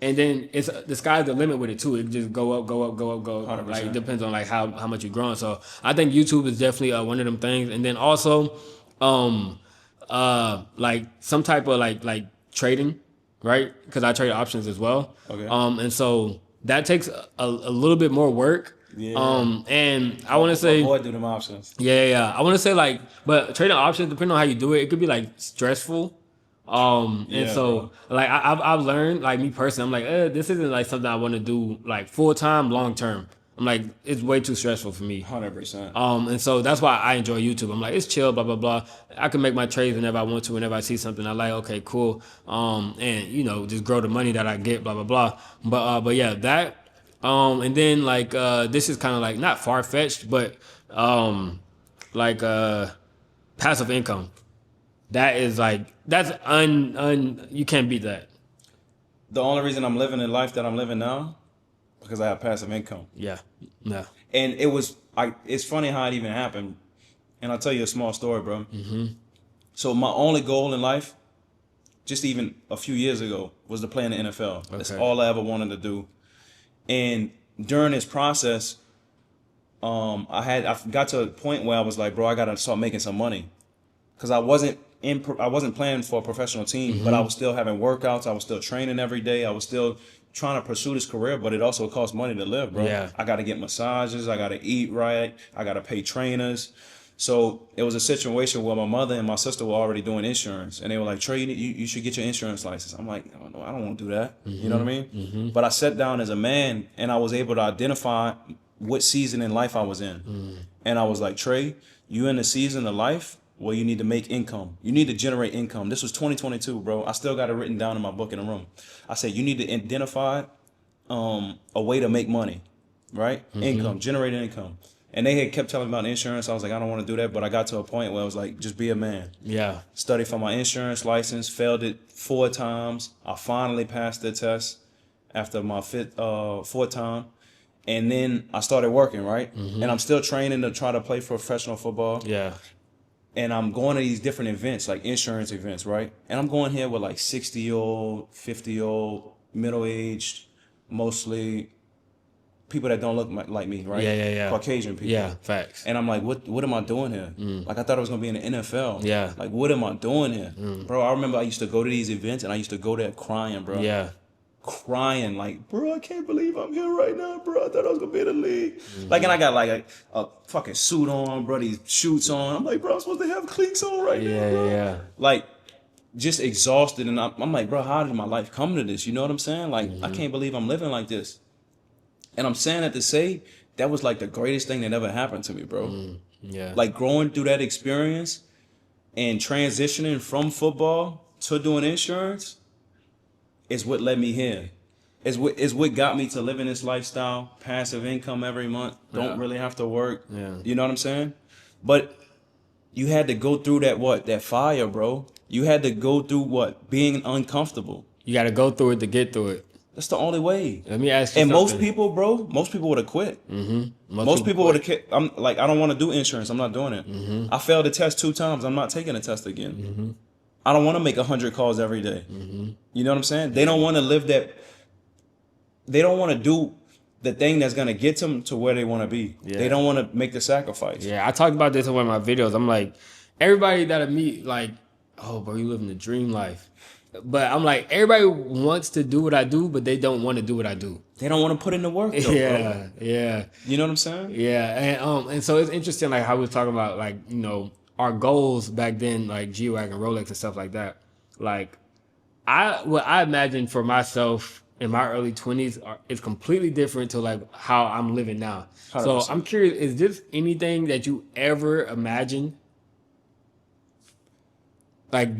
and then it's the sky's the limit with it too. It can just go up, go up, go up, go up. 100%. Like it depends on like how much you're growing. So I think YouTube is definitely one of them things. And then also, like some type of like trading, right? Because I trade options as well. Okay. And so that takes a little bit more work. Yeah. And I want to say, Avoid do them options. yeah. I want to say like, but trading options, depending on how you do it, it could be like stressful. And Yeah, so like I've learned, like me personally, I'm like, this isn't like something I want to do like full time, long term. I'm like, it's way too stressful for me. 100%. And so that's why I enjoy YouTube. I'm like, it's chill, blah, blah, blah. I can make my trades whenever I want to, whenever I see something I like, okay, cool. And you know, just grow the money that I get, blah, blah, blah. But yeah, that, and then like, this is kind of like not far-fetched, but, like, passive income. That is like, that's you can't beat that. The only reason I'm living the life that I'm living now, because I have passive income. Yeah. Yeah. And it's funny how it even happened. And I'll tell you a small story, bro. Mm-hmm. So my only goal in life, just even a few years ago, was to play in the NFL. That's all I ever wanted to do. And during this process, I got to a point where I was like, bro, I gotta start making some money, because I wasn't playing for a professional team, but I was still having workouts. I was still training every day. I was still trying to pursue this career, but it also costs money to live, bro. Yeah. I got to get massages. I got to eat right. I got to pay trainers. So it was a situation where my mother and my sister were already doing insurance, and they were like, Trey, you should get your insurance license. I'm like, oh, no, I don't want to do that. You know what I mean? But I sat down as a man, and I was able to identify what season in life I was in. And I was like, Trey, you in the season of life where you need to make income. You need to generate income. This was 2022, bro. I still got it written down in my book in the room. I said, you need to identify a way to make money, right? Income, generating income. And they had kept telling me about insurance. I was like, I don't want to do that. But I got to a point where I was like, just be a man. Yeah. Studied for my insurance license, failed it 4 times. I finally passed the test after my fourth time. And then I started working, right? And I'm still training to try to play professional football. Yeah. And I'm going to these different events, like insurance events, right? And I'm going here with like 60-year-old, 50-year-old, middle-aged, mostly people that don't look like me, right? Yeah. Caucasian people. Yeah, facts. And I'm like, what am I doing here? Like, I thought I was going to be in the NFL. Yeah. Like, what am I doing here? Bro, I remember I used to go to these events and I used to go there crying, bro. Yeah. Crying, like, bro, I can't believe I'm here right now, bro. I thought I was going to be in the league. Like, and I got like a fucking suit on, bro, these shoots on. I'm like, bro, I'm supposed to have cleats on right now, bro. Yeah. Like, just exhausted. And I'm like, bro, how did my life come to this? You know what I'm saying? Like, I can't believe I'm living like this. And I'm saying that to say that was like the greatest thing that ever happened to me, bro. Yeah. Like growing through that experience and transitioning from football to doing insurance is what led me here. Is what got me to living this lifestyle, passive income every month, don't really have to work. Yeah. You know what I'm saying? But you had to go through that fire, bro. You had to go through being uncomfortable. You got to go through it to get through it. That's the only way. Let me ask you And something. most people would have quit. Most people would have quit. I'm like, I don't want to do insurance. I'm not doing it. I failed the test 2 times. I'm not taking the test again. I don't want to make 100 calls every day. You know what I'm saying? They don't want to live that. They don't want to do the thing that's going to get them to where they want to be. Yeah. They don't want to make the sacrifice. Yeah, I talked about this in one of my videos. I'm like, everybody that I meet, like, oh, bro, you living the dream life. But I'm like, everybody wants to do what I do, but they don't want to do what I do. They don't want to put in the work, though, bro. Yeah. You know what I'm saying? Yeah, and so it's interesting, like how we was talking about, like, you know, our goals back then, like G-Wagon, Rolex, and stuff like that. Like, what I imagined for myself in my early 20s is completely different to like how I'm living now. 100%. So I'm curious, is this anything that you ever imagined? Like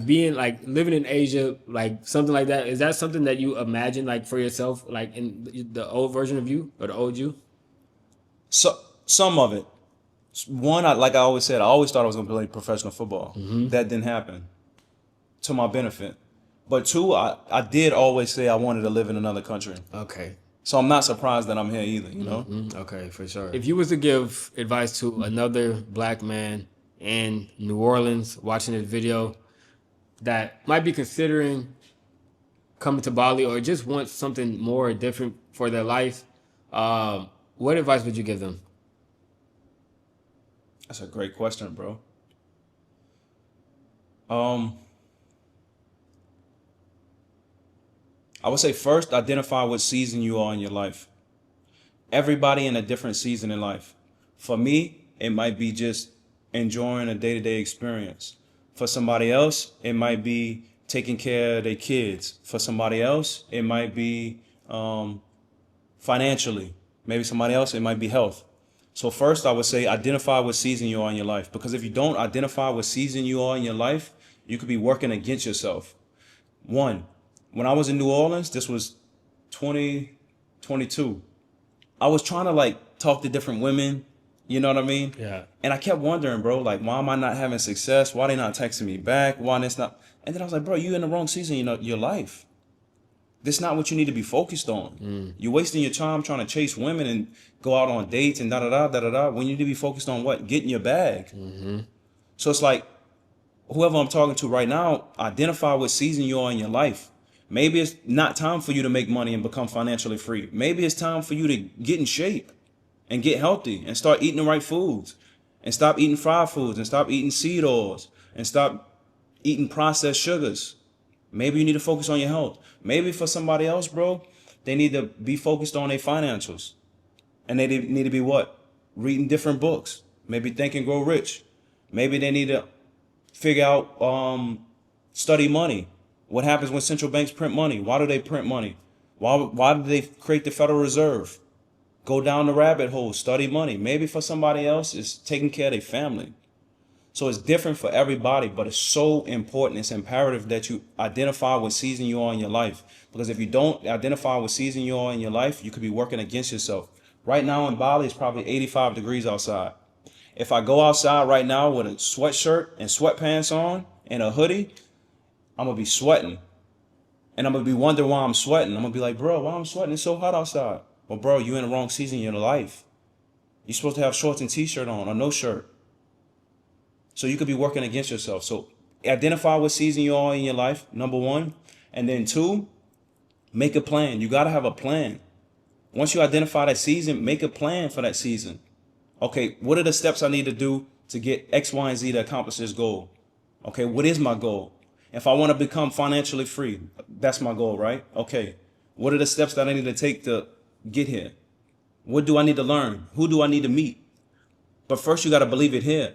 being like living in Asia, like something like that. Is that something that you imagine like for yourself, like in the old version of you or the old you? So some of it. One, like I always said, I always thought I was going to play professional football. That didn't happen to my benefit. But 2, I did always say I wanted to live in another country. Okay. So I'm not surprised that I'm here either, you know? Okay, for sure. If you was to give advice to another black man in New Orleans watching this video that might be considering coming to Bali or just wants something more different for their life, what advice would you give them? That's a great question, bro. I would say first, identify what season you are in your life. Everybody in a different season in life. For me, it might be just enjoying a day-to-day experience. For somebody else, it might be taking care of their kids. For somebody else, it might be financially. Maybe somebody else, it might be health. So first, I would say identify what season you are in your life. Because if you don't identify what season you are in your life, you could be working against yourself. One, when I was in New Orleans, this was 2022. I was trying to like talk to different women, you know what I mean? Yeah. And I kept wondering, bro, like, why am I not having success? Why they not texting me back? Why this not? And then I was like, bro, you in the wrong season, you know, your life. This is not what you need to be focused on. You're wasting your time trying to chase women and go out on dates and da-da-da. When you need to be focused on what? Getting your bag. So it's like, whoever I'm talking to right now, identify what season you are in your life. Maybe it's not time for you to make money and become financially free. Maybe it's time for you to get in shape and get healthy and start eating the right foods and stop eating fried foods and stop eating seed oils and stop eating processed sugars. Maybe you need to focus on your health. Maybe for somebody else, bro, they need to be focused on their financials. And they need to be what? Reading different books. Maybe Think and Grow Rich. Maybe they need to figure out, study money. What happens when central banks print money? Why do they print money? Why do they create the Federal Reserve? Go down the rabbit hole, study money. Maybe for somebody else, it's taking care of their family. So it's different for everybody, but it's so important. It's imperative that you identify what season you are in your life. Because if you don't identify what season you are in your life, you could be working against yourself. Right now in Bali, it's probably 85 degrees outside. If I go outside right now with a sweatshirt and sweatpants on and a hoodie, I'm going to be sweating. And I'm going to be wondering why I'm sweating. I'm going to be like, bro, why I'm sweating? It's so hot outside. Well, bro, you in the wrong season in your life. You're supposed to have shorts and t-shirt on or no shirt. So you could be working against yourself. So identify what season you are in your life, number one. And then two, make a plan. You got to have a plan. Once you identify that season, make a plan for that season. Okay, what are the steps I need to do to get X, Y, and Z to accomplish this goal? Okay, what is my goal? If I want to become financially free, that's my goal, right? Okay, what are the steps that I need to take to get here? What do I need to learn? Who do I need to meet? But first, you got to believe it here.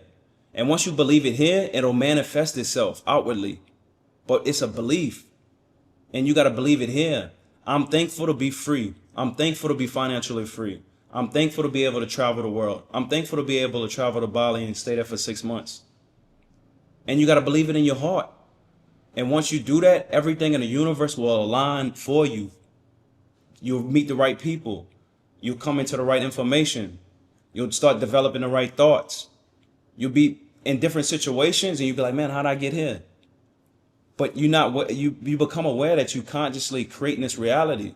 And once you believe it here, it'll manifest itself outwardly. But it's a belief. And you got to believe it here. I'm thankful to be free. I'm thankful to be financially free. I'm thankful to be able to travel the world. I'm thankful to be able to travel to Bali and stay there for 6 months. And you got to believe it in your heart. And once you do that, everything in the universe will align for you. You'll meet the right people. You'll come into the right information. You'll start developing the right thoughts. You'll be in different situations and you'll be like, man, how'd I get here? But you become aware that you consciously creating this reality.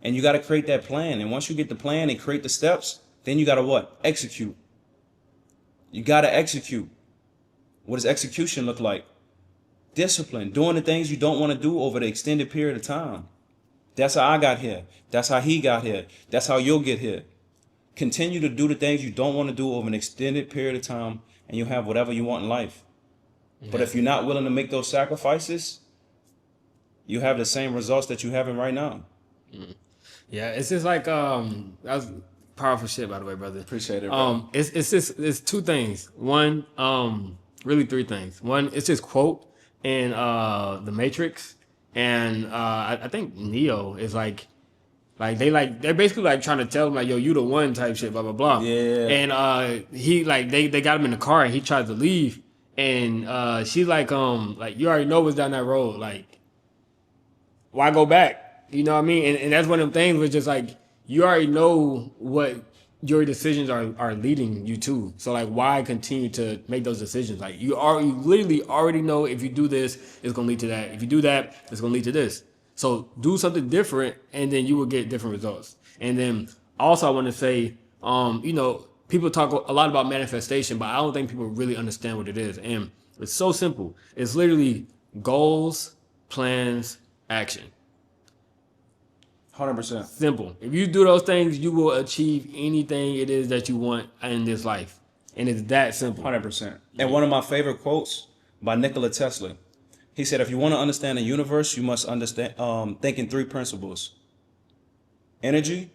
And you got to create that plan. And once you get the plan and create the steps, then you got to what? Execute. You got to execute. What does execution look like? Discipline, doing the things you don't want to do over the extended period of time. That's how I got here. That's how he got here. That's how you'll get here. Continue to do the things you don't want to do over an extended period of time, and you'll have whatever you want in life. Yeah. But if you're not willing to make those sacrifices, you have the same results that you're having right now. Mm. Yeah, it's just like that was powerful shit, by the way, brother. Appreciate it, bro. It's two things. One, really three things. One, it's this quote in The Matrix, and I think Neo is they're basically like trying to tell him like, yo, you the one type shit, blah blah blah. Yeah. And he like they got him in the car and he tried to leave, and she's like you already know what's down that road, like why go back? You know what I mean? And that's one of them things where just like you already know what your decisions are leading you to. So like why continue to make those decisions? Like you literally already know if you do this, it's gonna lead to that. If you do that, it's gonna lead to this. So do something different and then you will get different results. And then also I want to say, people talk a lot about manifestation, but I don't think people really understand what it is. And it's so simple. It's literally goals, plans, action. 100%. Simple. If you do those things, you will achieve anything it is that you want in this life. And it's that simple. 100%. And one of my favorite quotes by Nikola Tesla, he said, if you want to understand the universe, you must understand think in three principles: energy,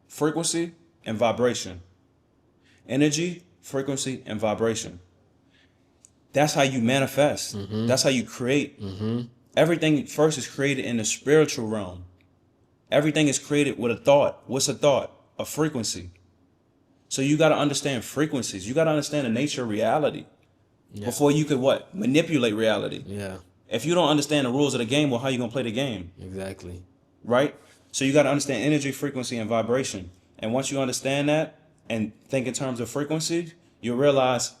frequency, and vibration. Energy, frequency, and vibration. That's how you manifest. Mm-hmm. That's how you create. Mm-hmm. Everything first is created in the spiritual realm. Everything is created with a thought. What's a thought? A frequency. So you got to understand frequencies. You got to understand the nature of reality before you could manipulate reality. Yeah. If you don't understand the rules of the game, well, how you going to play the game? Exactly. Right? So you got to understand energy, frequency, and vibration. And once you understand that and think in terms of frequency, you'll realize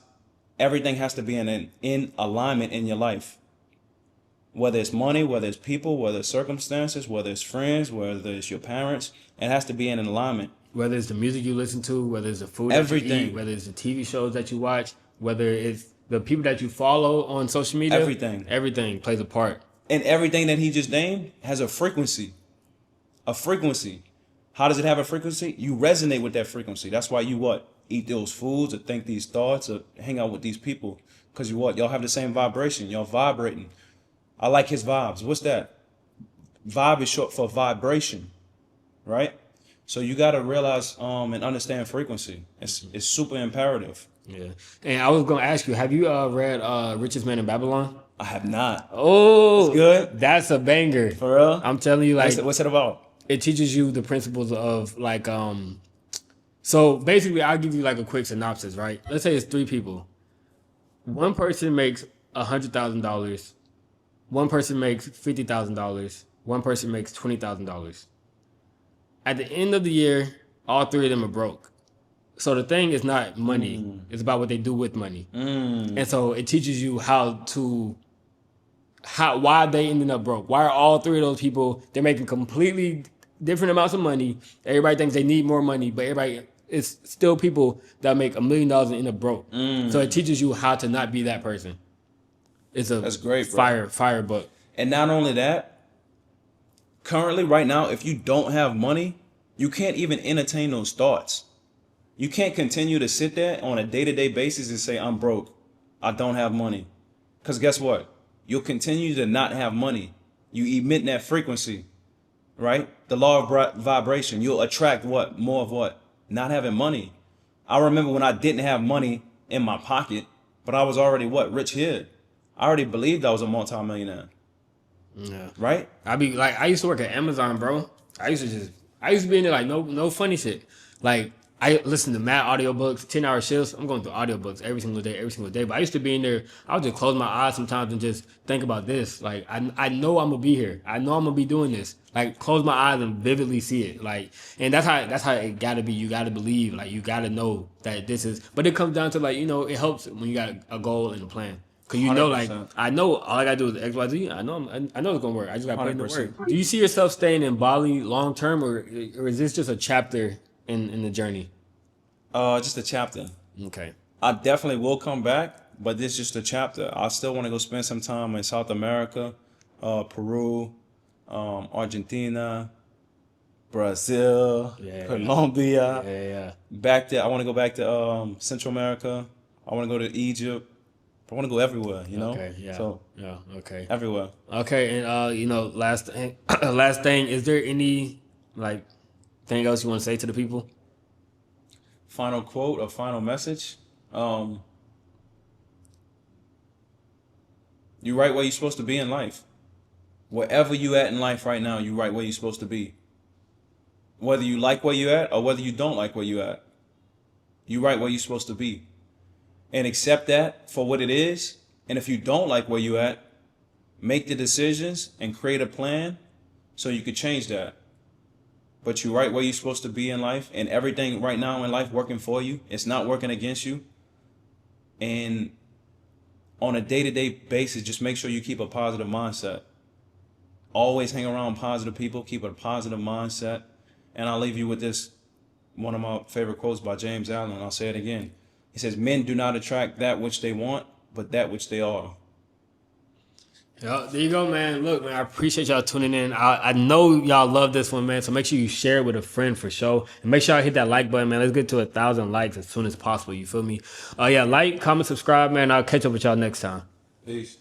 everything has to be in alignment in your life. Whether it's money, whether it's people, whether it's circumstances, whether it's friends, whether it's your parents, it has to be in alignment. Whether it's the music you listen to, whether it's the food everything. That you eat, whether it's the TV shows that you watch, whether it's the people that you follow on social media. Everything plays a part. And everything that he just named has a frequency. A frequency. How does it have a frequency? You resonate with that frequency. That's why you eat those foods or think these thoughts or hang out with these people. Because y'all have the same vibration. Y'all vibrating. I like his vibes. What's that? Vibe is short for vibration, right? So you got to realize and understand frequency. It's super imperative. Yeah. And I was going to ask you, have you read Richest Man in Babylon? I have not. Oh, it's good. That's a banger. For real? I'm telling you, like, what's it about? It teaches you the principles of like, so basically I'll give you like a quick synopsis, right? Let's say it's three people. One person makes $100,000. One person makes $50,000. One person makes $20,000. At the end of the year, all three of them are broke. So the thing is not money. It's about what they do with money. And so it teaches you why they ended up broke. Why are all three of those people, they're making completely different amounts of money. Everybody thinks they need more money, but it's still people that make $1 million and end up broke. So it teaches you how to not be that person. It's a That's great, bro. fire book. And not only that, currently right now, if you don't have money, you can't even entertain those thoughts. You can't continue to sit there on a day-to-day basis and say, I'm broke. I don't have money. Because guess what? You'll continue to not have money. You emit that frequency, right? The law of vibration. You'll attract what? More of what? Not having money. I remember when I didn't have money in my pocket, but I was already what? Rich here. I already believed I was a multimillionaire. Yeah. Right? I used to work at Amazon, bro. I used to be in there like no funny shit. Like I listen to mad audiobooks, 10-hour shifts. I'm going through audiobooks every single day. But I used to be in there, I would just close my eyes sometimes and just think about this. Like I know I'm gonna be here. I know I'm gonna be doing this. Like close my eyes and vividly see it. Like, and that's how it gotta be. You gotta believe. Like you gotta know that this is, but it comes down to like, it helps when you got a goal and a plan. Cause you know, like 100%. I know all I gotta do is X, Y, Z. I know it's gonna work. I just gotta put in the 100%. work. Do you see yourself staying in Bali long term, or is this just a chapter in the journey? Just a chapter. Okay. I definitely will come back, but this is just a chapter. I still want to go spend some time in South America, Peru, Argentina, Brazil, Yeah. Colombia. Yeah. Back there, I want to go back to Central America. I want to go to Egypt. I want to go everywhere, Okay. Yeah. So Yeah. Okay. everywhere. Okay. And last thing, is there any thing else you want to say to the people? Final quote or final message. You right where you're supposed to be in life. Wherever you at in life right now, you right where you're supposed to be. Whether you like where you at or whether you don't like where you at, you right where you're supposed to be. And accept that for what it is. And if you don't like where you at, make the decisions and create a plan so you could change that. But you're right where you're supposed to be in life, and everything right now in life working for you. It's not working against you. And on a day-to-day basis, just make sure you keep a positive mindset. Always hang around positive people, keep a positive mindset. And I'll leave you with this, one of my favorite quotes by James Allen. I'll say it again. He says, men do not attract that which they want, but that which they are. Yeah, there you go, man. Look, man, I appreciate y'all tuning in. I know y'all love this one, man. So make sure you share it with a friend for sure. And make sure y'all hit that like button, man. Let's get to 1,000 likes as soon as possible. You feel me? Yeah, like, comment, subscribe, man. I'll catch up with y'all next time. Peace.